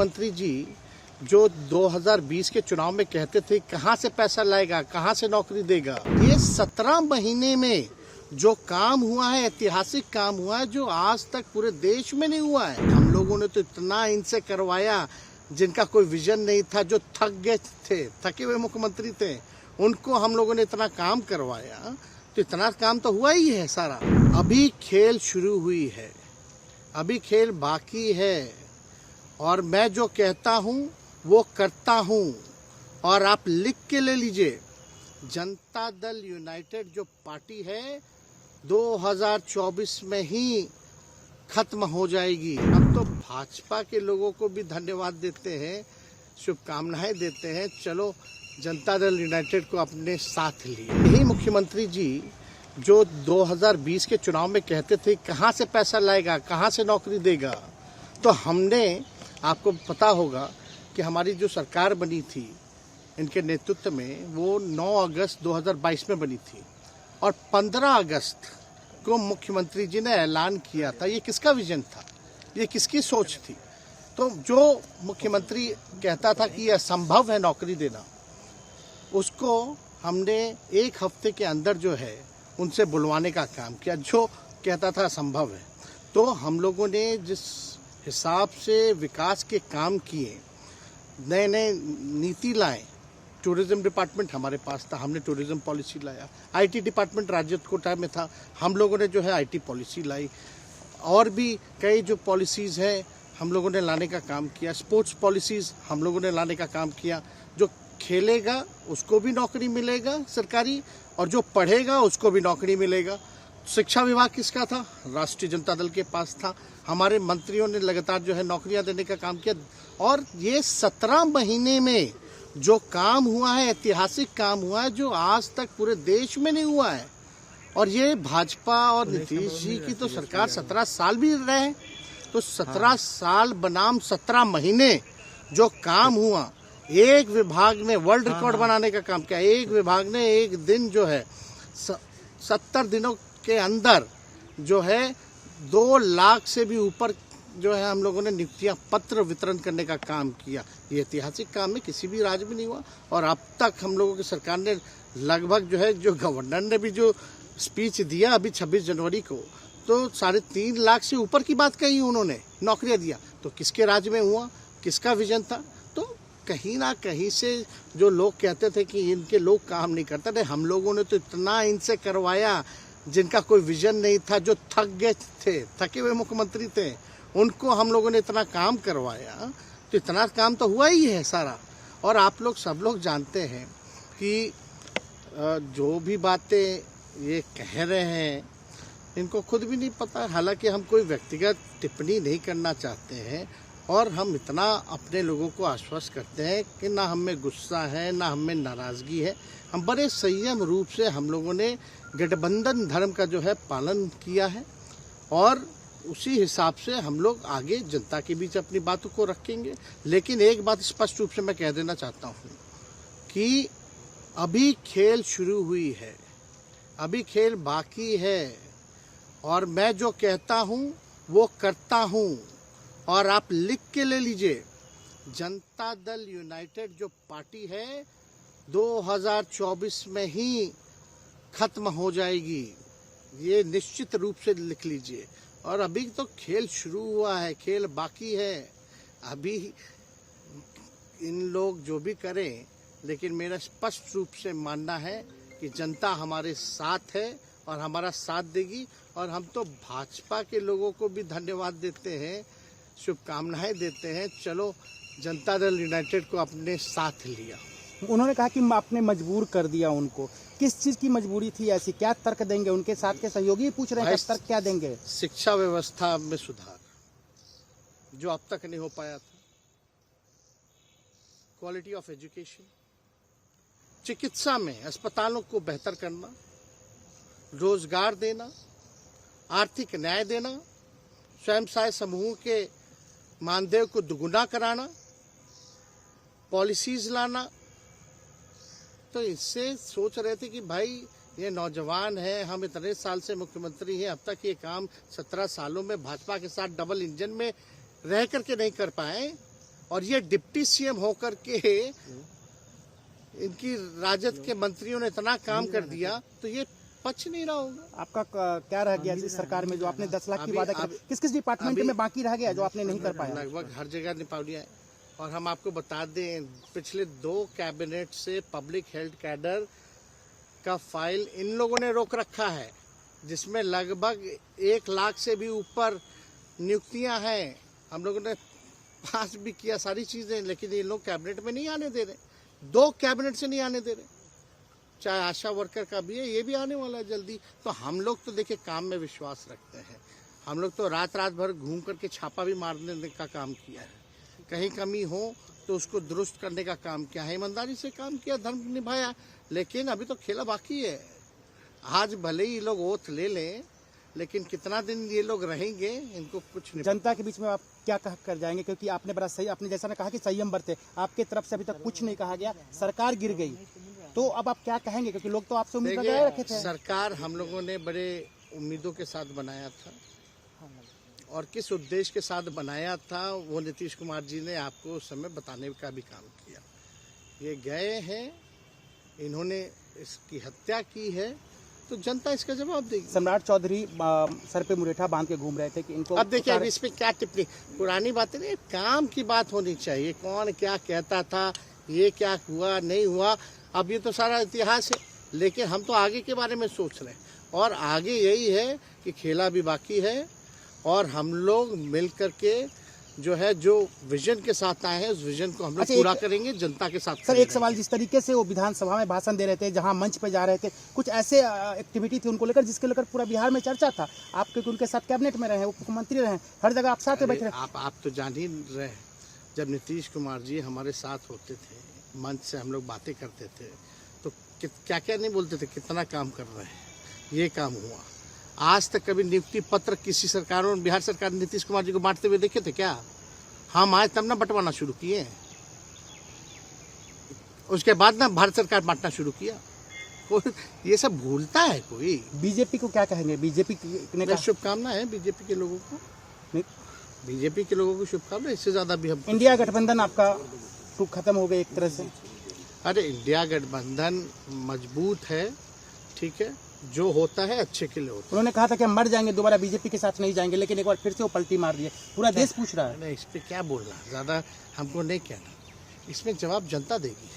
मुख्यमंत्री जी जो 2020 के चुनाव में कहते थे कहां से पैसा लाएगा, कहां से नौकरी देगा, ये 17 महीने में जो काम हुआ है, ऐतिहासिक काम हुआ है, जो आज तक पूरे देश में नहीं हुआ है। हम लोगों ने तो इतना इनसे करवाया जिनका कोई विजन नहीं था, जो थक गए थे, थके हुए मुख्यमंत्री थे, उनको हम लोगों ने इतना काम करवाया, तो इतना काम तो हुआ ही है सारा। अभी खेल शुरू हुई है, अभी खेल बाकी है, और मैं जो कहता हूँ वो करता हूँ। और आप लिख के ले लीजिए, जनता दल यूनाइटेड जो पार्टी है 2024 में ही खत्म हो जाएगी। हम तो भाजपा के लोगों को भी धन्यवाद देते हैं, शुभकामनाएं देते हैं, चलो जनता दल यूनाइटेड को अपने साथ लिए। यही मुख्यमंत्री जी जो 2020 के चुनाव में कहते थे कहां से पैसा लाएगा, कहां से नौकरी देगा, तो हमने, आपको पता होगा कि हमारी जो सरकार बनी थी इनके नेतृत्व में, वो 9 अगस्त 2022 में बनी थी, और 15 अगस्त को मुख्यमंत्री जी ने ऐलान किया था। ये किसका विजन था, ये किसकी सोच थी? तो जो मुख्यमंत्री कहता था कि यह असंभव है नौकरी देना, उसको हमने एक हफ्ते के अंदर जो है उनसे बुलवाने का काम किया, जो कहता था असंभव है। तो हम लोगों ने जिस हिसाब से विकास के काम किए, नए नए नीति लाए, टूरिज्म डिपार्टमेंट हमारे पास था, हमने टूरिज्म पॉलिसी लाया। आईटी डिपार्टमेंट राज्य कोटा में था, हम लोगों ने जो है आईटी पॉलिसी लाई। और भी कई जो पॉलिसीज़ हैं हम लोगों ने लाने का काम किया। स्पोर्ट्स पॉलिसीज़ हम लोगों ने लाने का काम किया। जो खेलेगा उसको भी नौकरी मिलेगा सरकारी, और जो पढ़ेगा उसको भी नौकरी मिलेगा। शिक्षा विभाग किसका था? राष्ट्रीय जनता दल के पास था। हमारे मंत्रियों ने लगातार जो है नौकरियां देने का काम किया। और ये 17 महीने में जो काम हुआ है, ऐतिहासिक काम हुआ है, जो आज तक पूरे देश में नहीं हुआ है। और ये भाजपा और नीतीश जी की तो सरकार 17 साल भी रहे, तो 17 साल बनाम 17 महीने जो काम हुआ, एक विभाग ने वर्ल्ड रिकॉर्ड बनाने का काम किया। एक विभाग ने एक दिन जो है 70 दिनों के अंदर जो है 2 लाख से भी ऊपर जो है हम लोगों ने नियुक्तियां पत्र वितरण करने का काम किया। ये ऐतिहासिक काम है, किसी भी राज्य में नहीं हुआ। और अब तक हम लोगों की सरकार ने लगभग जो है, जो गवर्नर ने भी जो स्पीच दिया अभी 26 जनवरी को, तो 3.5 लाख से ऊपर की बात कही उन्होंने, नौकरियां दिया। तो किसके राज्य में हुआ, किसका विजन था? तो कहीं ना कहीं से जो लोग कहते थे कि इनके लोग काम नहीं करते थे, हम लोगों ने तो इतना इनसे करवाया जिनका कोई विजन नहीं था, जो थक गए थे, थके हुए मुख्यमंत्री थे, उनको हम लोगों ने इतना काम करवाया, तो इतना काम तो हुआ ही है सारा। और आप लोग सब लोग जानते हैं कि जो भी बातें ये कह रहे हैं इनको खुद भी नहीं पता। हालांकि हम कोई व्यक्तिगत टिप्पणी नहीं करना चाहते हैं, और हम इतना अपने लोगों को आश्वस्त करते हैं कि ना हम में गुस्सा है, ना हम में नाराज़गी है। हम बड़े संयम रूप से हम लोगों ने गठबंधन धर्म का जो है पालन किया है, और उसी हिसाब से हम लोग आगे जनता के बीच अपनी बातों को रखेंगे। लेकिन एक बात स्पष्ट रूप से मैं कह देना चाहता हूँ कि अभी खेल शुरू हुई है, अभी खेल बाकी है, और मैं जो कहता हूँ वो करता हूँ। और आप लिख के ले लीजिए, जनता दल यूनाइटेड जो पार्टी है 2024 में ही खत्म हो जाएगी, ये निश्चित रूप से लिख लीजिए। और अभी तो खेल शुरू हुआ है, खेल बाकी है। अभी इन लोग जो भी करें, लेकिन मेरा स्पष्ट रूप से मानना है कि जनता हमारे साथ है और हमारा साथ देगी। और हम तो भाजपा के लोगों को भी धन्यवाद देते हैं, शुभकामनाएं देते हैं, चलो जनता दल यूनाइटेड को अपने साथ लिया। उन्होंने कहा कि आपने मजबूर कर दिया उनको। किस चीज की मजबूरी थी ऐसी? क्या तर्क देंगे? उनके साथ के सहयोगी पूछ रहे हैं, तर्क क्या देंगे? शिक्षा व्यवस्था में सुधार जो अब तक नहीं हो पाया था, क्वालिटी ऑफ एजुकेशन, चिकित्सा में अस्पतालों को बेहतर करना, रोजगार देना, आर्थिक न्याय देना, स्वयं सहायता समूह के मानदेय को दुगुना कराना, पॉलिसीज लाना। तो इससे सोच रहे थे कि भाई ये नौजवान है, हम इतने साल से मुख्यमंत्री हैं, अब तक ये काम 17 सालों में भाजपा के साथ डबल इंजन में रह करके नहीं कर पाए, और ये डिप्टी सीएम होकर के इनकी राजद के मंत्रियों ने इतना काम कर दिया, तो ये पच नहीं रहा होगा। आपका क्या रह गया इस सरकार में जो आपने 10 लाख की वादा किया, किस किस डिपार्टमेंट में बाकी रह गया जो आपने नहीं कर पाया? लगभग हर जगह निपा दिया है। और हम आपको बता दें, पिछले 2 कैबिनेट से पब्लिक हेल्थ कैडर का फाइल इन लोगों ने रोक रखा है, जिसमें लगभग 1 लाख से भी ऊपर नियुक्तियां हैं। हम लोगों ने पास भी किया सारी चीजें, लेकिन ये लोग कैबिनेट में नहीं आने दे रहे। 2 कैबिनेट से नहीं आने दे रहे। चाहे आशा वर्कर का भी है, ये भी आने वाला है जल्दी। तो हम लोग तो देखिए काम में विश्वास रखते हैं। हम लोग तो रात भर घूम करके छापा भी मारने का काम किया है। कहीं कमी हो तो उसको दुरुस्त करने का काम किया है, ईमानदारी से काम किया, धर्म निभाया। लेकिन अभी तो खेला बाकी है। आज भले ही लोग ओथ ले लें, लेकिन कितना दिन ये लोग रहेंगे, इनको कुछ नहीं। जनता के बीच में आप क्या कह कर जाएंगे? क्योंकि आपने बड़ा सही, आपने जैसा ने कहा कि संयम बरते, आपके तरफ से अभी तक कुछ नहीं कहा गया, सरकार गिर गई, तो अब आप क्या कहेंगे? क्योंकि लोग तो आपसे उम्मीद लगाए रखे थे। सरकार हम लोगों ने बड़े उम्मीदों के साथ बनाया था, और किस उद्देश्य के साथ बनाया था वो नीतीश कुमार जी ने आपको उस समय बताने का भी काम किया। ये गए हैं, इन्होंने इसकी हत्या की है, तो जनता इसका जवाब देगी। सम्राट चौधरी सर पे मुरेठा बांध के घूम रहे थे कि इनको अब देखिए, अब इस पे क्या टिप्पणी, पुरानी बातें नहीं, काम की बात होनी चाहिए। कौन क्या कहता था, ये क्या हुआ नहीं हुआ, अब ये तो सारा इतिहास है। लेकिन हम तो आगे के बारे में सोच रहे हैं, और आगे यही है कि खेला भी बाकी है, और हम लोग मिल करके जो है, जो विजन के साथ आए हैं, उस विजन को हम लोग पूरा करेंगे, जनता के साथ। सर, एक सवाल, जिस तरीके से वो विधानसभा में भाषण दे रहे थे, जहां मंच पे जा रहे थे, कुछ ऐसे एक्टिविटी थी उनको लेकर जिसके लेकर पूरा बिहार में चर्चा था। आप क्योंकि उनके साथ कैबिनेट में रहे, उप मुख्यमंत्री रहे, हर जगह आप साथ में बैठे रहे। आप तो जान ही रहे, जब नीतीश कुमार जी हमारे साथ होते थे, मंच से हम लोग बातें करते थे, तो क्या क्या नहीं बोलते थे, कितना काम कर रहे हैं, ये काम हुआ। आज तक कभी नियुक्ति पत्र किसी सरकारों, बिहार सरकार नीतीश कुमार जी को बांटते हुए देखे थे क्या? हम आए तब ना बंटवाना शुरू किए, उसके बाद ना भारत सरकार बांटना शुरू किया। कोई ये सब भूलता है कोई? बीजेपी को क्या कहेंगे? बीजेपी ने शुभकामना है बीजेपी के लोगों को, बीजेपी के लोगों को शुभकामना। इससे ज्यादा भी हम, इंडिया गठबंधन आपका खत्म हो गया एक तरह से। अरे इंडिया गठबंधन मजबूत है, ठीक है, जो होता है अच्छे के लिए होता है। उन्होंने कहा था कि हम मर जाएंगे, दोबारा बीजेपी के साथ नहीं जाएंगे, लेकिन एक बार फिर से वो पलटी मार दिए। पूरा देश पूछ रहा है। नहीं, इस पे क्या बोलना, ज्यादा हमको नहीं कहना, इसमें जवाब जनता देगी।